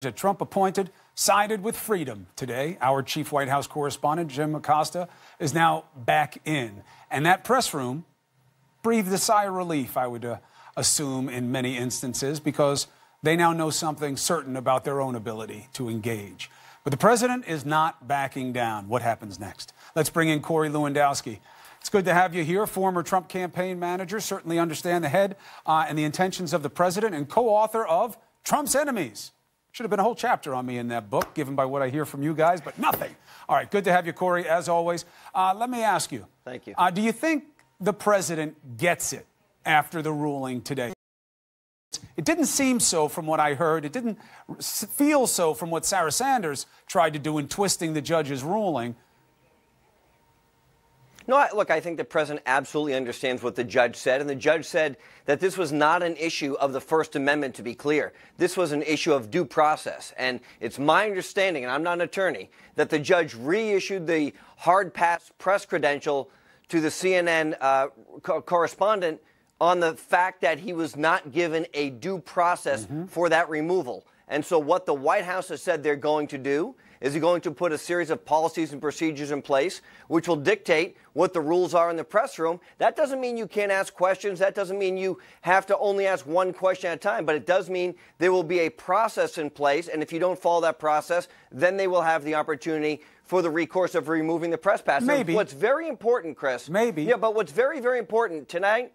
A Trump appointed sided with freedom today. Our chief White House correspondent, Jim Acosta, is now back in. And that press room breathed a sigh of relief, I would assume, in many instances, because they now know something certain about their own ability to engage. But the president is not backing down. What happens next? Let's bring in Corey Lewandowski. It's good to have you here, former Trump campaign manager, certainly understand the head and the intentions of the president, and co-author of Trump's Enemies. Should have been a whole chapter on me in that book, given by what I hear from you guys, but nothing. All right, good to have you, Corey, as always. Let me ask you. Thank you. Do you think the president gets it after the ruling today? It didn't seem so from what I heard. It didn't feel so from what Sarah Sanders tried to do in twisting the judge's ruling. No, look, I think the president absolutely understands what the judge said, and the judge said that this was not an issue of the First Amendment, to be clear. This was an issue of due process, and it's my understanding, and I'm not an attorney, that the judge reissued the hard-pass press credential to the CNN correspondent on the fact that he was not given a due process for that removal. And so what the White House has said they're going to do is they're going to put a series of policies and procedures in place which will dictate what the rules are in the press room. That doesn't mean you can't ask questions. That doesn't mean you have to only ask one question at a time. But it does mean there will be a process in place. And if you don't follow that process, then they will have the opportunity for the recourse of removing the press pass. Maybe. So what's very important, Chris. Maybe. Yeah, but what's very, very important tonight,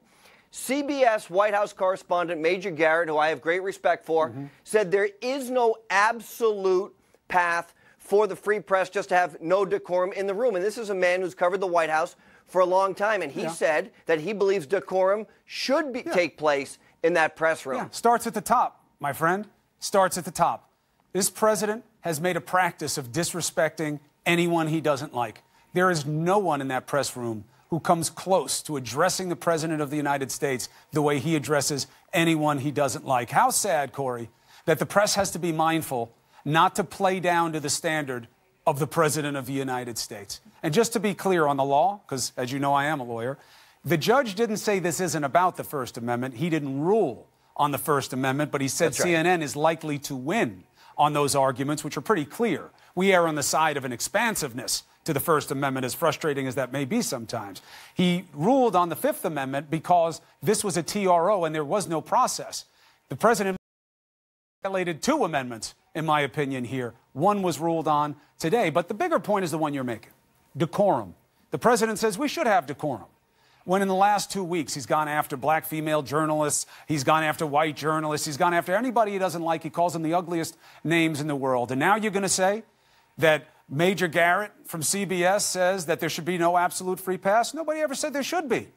CBS White House correspondent Major Garrett, who I have great respect for, said there is no absolute path for the free press just to have no decorum in the room. And this is a man who's covered the White House for a long time. And he said that he believes decorum should take place in that press room. Starts at the top, my friend. Starts at the top. This president has made a practice of disrespecting anyone he doesn't like. There is no one in that press room who comes close to addressing the president of the United States the way he addresses anyone he doesn't like. How sad, Corey, that the press has to be mindful not to play down to the standard of the president of the United States. And just to be clear on the law, because as you know I am a lawyer, the judge didn't say this isn't about the First Amendment. He didn't rule on the First Amendment, but he said CNN is likely to win on those arguments, which are pretty clear. We err on the side of an expansiveness to the First Amendment, as frustrating as that may be sometimes. He ruled on the Fifth Amendment because this was a TRO and there was no process. The president violated two amendments, in my opinion, here. One was ruled on today, but the bigger point is the one you're making. Decorum. The president says we should have decorum. When in the last 2 weeks he's gone after black female journalists, he's gone after white journalists, he's gone after anybody he doesn't like, he calls them the ugliest names in the world. And now you're going to say that Major Garrett from CBS says that there should be no absolute free pass? Nobody ever said there should be.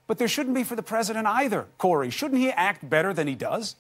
But there shouldn't be for the president either, Corey. Shouldn't he act better than he does?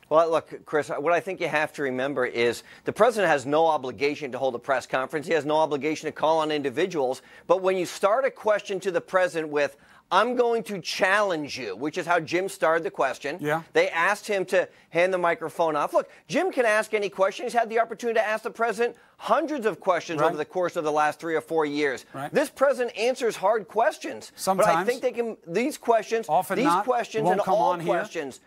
Well, look, Chris, what I think you have to remember is the president has no obligation to hold a press conference. He has no obligation to call on individuals. But when you start a question to the president with, I'm going to challenge you, which is how Jim started the question. They asked him to hand the microphone off. Look, Jim can ask any question. He's had the opportunity to ask the president hundreds of questions over the course of the last 3 or 4 years. This president answers hard questions. Sometimes. But I think they can, these questions, often these not, questions won't and come all on here. questions,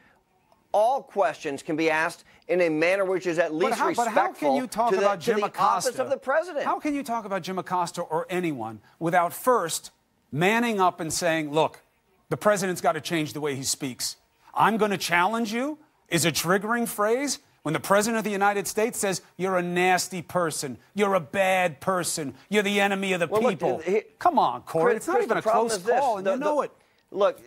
all questions can be asked in a manner which is at least respectful how can you talk about Jim to the Acosta, office of the president. How can you talk about Jim Acosta or anyone without first manning up and saying, look, the president's got to change the way he speaks. I'm going to challenge you is a triggering phrase when the president of the United States says you're a nasty person, you're a bad person, you're the enemy of the people. Look, come on, Corey. It's not even a close call, and you know it. Look,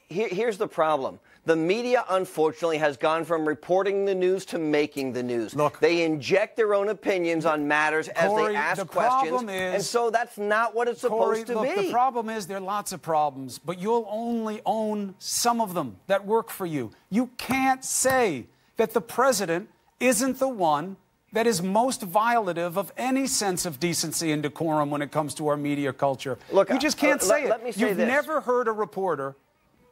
here's the problem. The media, unfortunately, has gone from reporting the news to making the news. Look, they inject their own opinions on matters as they ask questions, and so that's not what it's supposed to be. The problem is there are lots of problems, but you'll only own some of them that work for you. You can't say that the president isn't the one that is most violative of any sense of decency and decorum when it comes to our media culture. Look, you just can't say it. Let me say You've never heard a reporter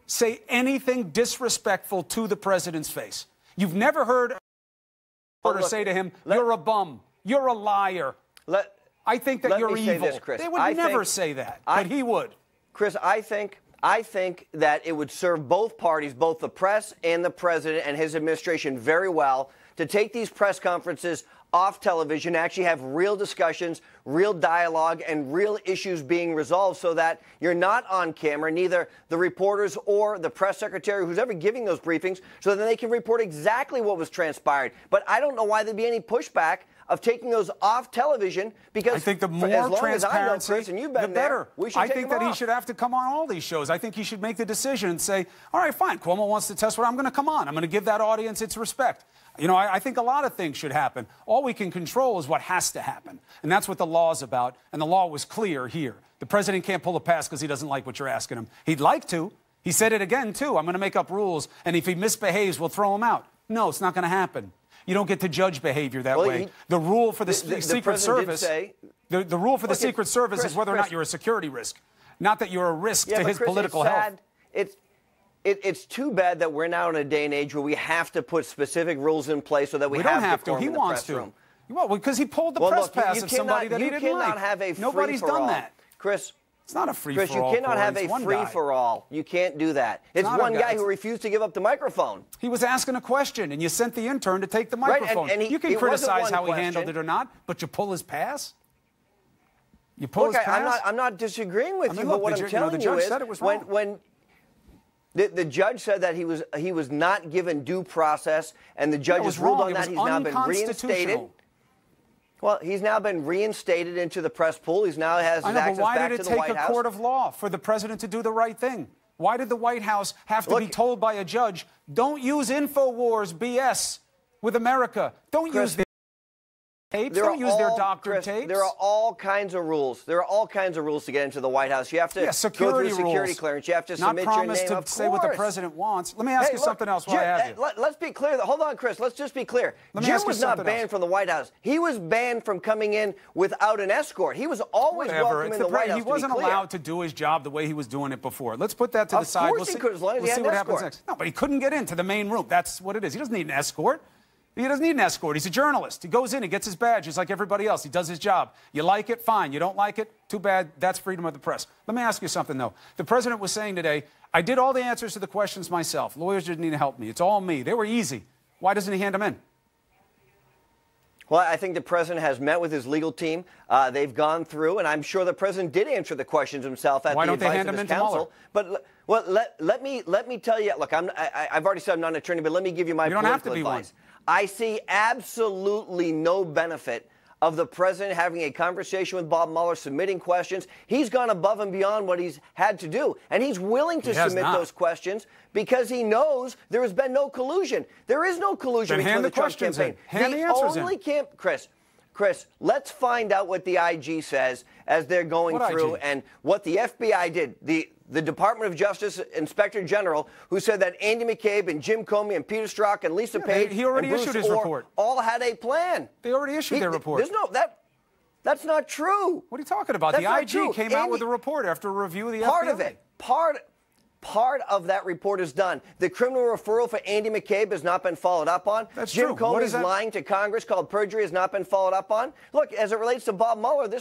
say anything disrespectful to the president's face. You've never heard a reporter say to him, you're a bum, you're a liar. I think that you're evil. They would never say that, but he would. Chris, I think that it would serve both parties, both the press and the president and his administration very well to take these press conferences off television, actually have real discussions, real dialogue, and real issues being resolved so that you're not on camera, neither the reporters or the press secretary, who's ever giving those briefings, so that they can report exactly what was transpired. But I don't know why there'd be any pushback of taking those off television, because I think the more as long transparency, as I know, Chris, and you've been the better. there, we should I take think them that off. he should have to come on all these shows. I think he should make the decision and say, all right, fine, Cuomo wants to test what I'm going to come on. I'm going to give that audience its respect. You know, I think a lot of things should happen. All we can control is what has to happen. And that's what the law is about. And the law was clear here. The president can't pull a pass because he doesn't like what you're asking him. He'd like to. He said it again, too. I'm going to make up rules, and if he misbehaves, we'll throw him out. No, it's not going to happen. You don't get to judge behavior that way. The rule for the Secret Service, the rule for the Secret Service is whether or not you're a security risk, not that you're a risk to his political health. It's too bad that we're now in a day and age where we have to put specific rules in place so that we don't have to. decorum He in the wants press to. room. Well, because he pulled the press pass of somebody that he didn't like. You cannot have a Nobody's done that. Chris. It's not a free-for-all. Chris, you cannot have a free-for-all. You can't do that. It's one guy who refused to give up the microphone. He was asking a question, and you sent the intern to take the microphone. Right, and you can criticize how he handled it or not, but you pull his pass? You pull his pass? I'm not disagreeing with you, look, but what I'm telling you is when the judge said that he was not given due process, and the judge has ruled on that. He's now been reinstated. Well, he's now been reinstated into the press pool. He's now has his access back to the White House. Why did it take a court of law for the president to do the right thing? Why did the White House have to be told by a judge, don't use InfoWars BS with America? Don't use their tapes. Don't use their doctored tapes. There are all kinds of rules. There are all kinds of rules to get into the White House. You have to go through a security clearance. You have to submit your name. Not promise to say what the president wants. Let me ask you something else while I have you. Let's be clear. Hold on, Chris. Let's just be clear. Jim was not banned from the White House. He was banned from coming in without an escort. He was always welcome in the White House. He wasn't allowed to do his job the way he was doing it before. Let's put that to the side. Of course he could, as long as he had an escort. Happens next. No, but he couldn't get into the main room. That's what it is. He doesn't need an escort. He doesn't need an escort. He's a journalist. He goes in, he gets his badge. He's like everybody else. He does his job. You like it? Fine. You don't like it? Too bad. That's freedom of the press. Let me ask you something, though. The president was saying today, I did all the answers to the questions myself. Lawyers didn't need to help me. It's all me. They were easy. Why doesn't he hand them in? Well, I think the president has met with his legal team. They've gone through, and I'm sure the president did answer the questions himself at the advice of his counsel. But let me tell you. Look, I've already said I'm not an attorney, but let me give you my political advice. I see absolutely no benefit of the president having a conversation with Bob Mueller, submitting questions. He's gone above and beyond what he's had to do, and he's willing to submit those questions because he knows there has been no collusion. There is no collusion between the Trump campaign. Hand the answers in. Chris, let's find out what the IG says as they're going through and what the FBI did. The Department of Justice Inspector General, who said that Andy McCabe and Jim Comey and Peter Strzok and Lisa Page he already and Bruce issued his report. All had a plan. They already issued their report. That's not true. What are you talking about? The IG came out with a report after a review of the FBI. Part of it. Part of that report is done. The criminal referral for Andy McCabe has not been followed up on. That's Jim true. Comey's lying to Congress called perjury has not been followed up on. Look, as it relates to Bob Mueller, this